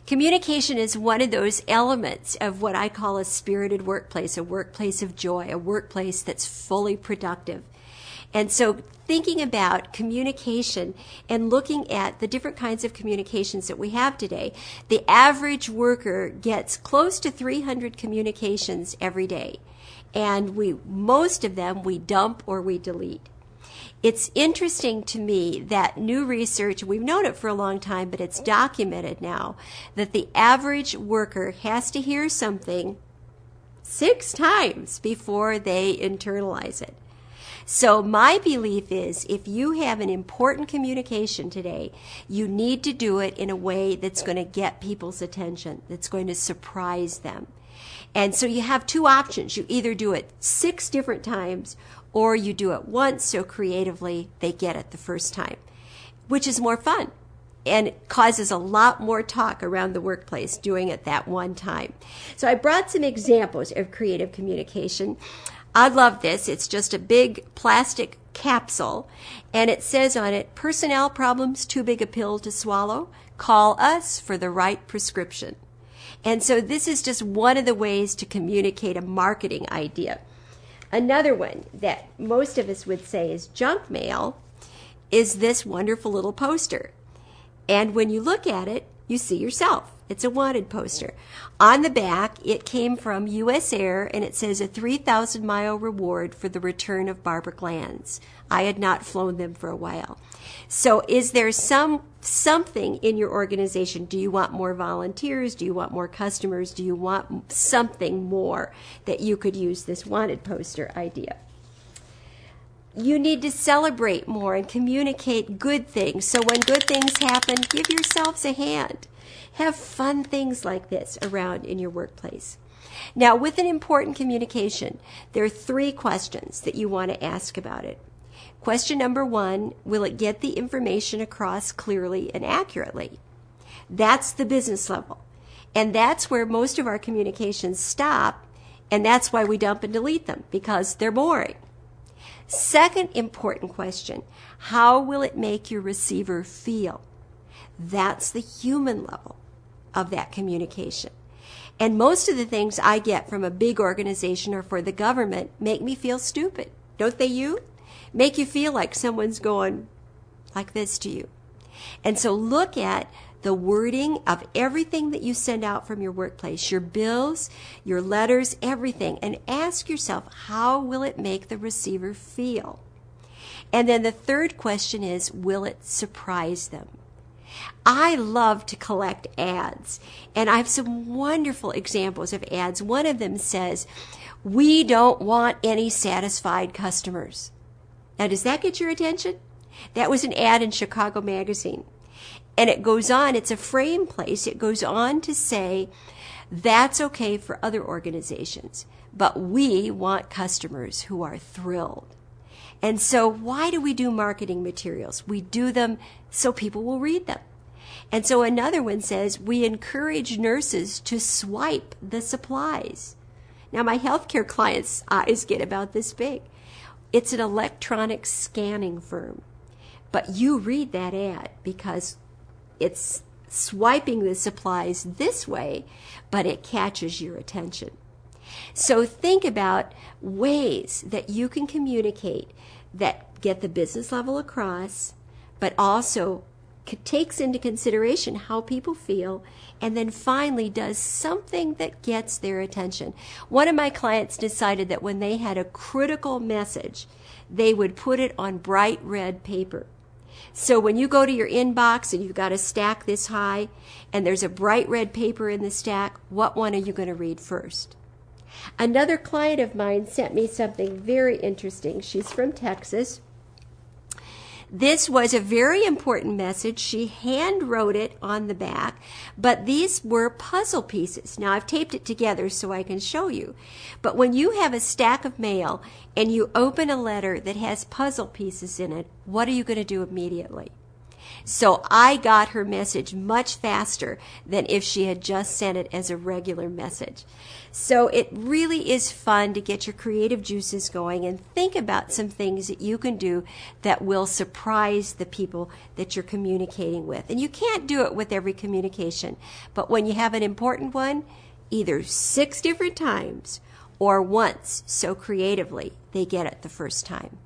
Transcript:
Communication is one of those elements of what I call a spirited workplace, a workplace of joy, a workplace that's fully productive. And so thinking about communication and looking at the different kinds of communications that we have today, the average worker gets close to 300 communications every day. And most of them we dump or we delete. It's interesting to me that new research, we've known it for a long time, but it's documented now, that the average worker has to hear something 6 times before they internalize it. So my belief is if you have an important communication today, you need to do it in a way that's going to get people's attention, that's going to surprise them. And so you have 2 options. You either do it 6 different times or you do it once so creatively they get it the first time, which is more fun and it causes a lot more talk around the workplace doing it that one time. So I brought some examples of creative communication. I love this. It's just a big plastic capsule and it says on it, personnel problems too big a pill to swallow? Call us for the right prescription. And so this is just one of the ways to communicate a marketing idea. Another one that most of us would say is junk mail is this wonderful little poster. And when you look at it, you see yourself. It's a wanted poster. On the back, it came from U.S. Air, and it says a 3,000-mile reward for the return of Barbara Glanz. I had not flown them for a while. So is there something in your organization? Do you want more volunteers? Do you want more customers? Do you want something more that you could use this wanted poster idea? You need to celebrate more and communicate good things. So when good things happen, give yourselves a hand. Have fun things like this around in your workplace. Now, with an important communication, there are 3 questions that you want to ask about it. Question number 1, will it get the information across clearly and accurately? That's the business level. And that's where most of our communications stop, and that's why we dump and delete them, because they're boring. Second important question, how will it make your receiver feel? That's the human level of that communication. And most of the things I get from a big organization or for the government make me feel stupid. Don't they you? Make you feel like someone's going like this to you. And so look at the wording of everything that you send out from your workplace, your bills, your letters, everything, and ask yourself, how will it make the receiver feel? And then the third question is, will it surprise them? I love to collect ads, and I have some wonderful examples of ads. One of them says, we don't want any satisfied customers. Now, does that get your attention? That was an ad in Chicago Magazine. And it goes on, it's a frame place, it goes on to say, that's okay for other organizations, but we want customers who are thrilled. And so why do we do marketing materials? We do them so people will read them. And so another one says, we encourage nurses to swipe the supplies. Now, my healthcare clients' eyes get about this big. It's an electronic scanning firm. But you read that ad because it's swiping the supplies this way, but it catches your attention. So think about ways that you can communicate that get the business level across, but also takes into consideration how people feel, and then finally does something that gets their attention. One of my clients decided that when they had a critical message, they would put it on bright red paper. So when you go to your inbox and you've got a stack this high and there's a bright red paper in the stack, what one are you going to read first? Another client of mine sent me something very interesting. She's from Texas. This was a very important message. She hand wrote it on the back, but these were puzzle pieces. Now, I've taped it together so I can show you. But when you have a stack of mail and you open a letter that has puzzle pieces in it, what are you going to do immediately? So I got her message much faster than if she had just sent it as a regular message. So it really is fun to get your creative juices going and think about some things that you can do that will surprise the people that you're communicating with. And you can't do it with every communication, but when you have an important one, either 6 different times or once so creatively they get it the first time.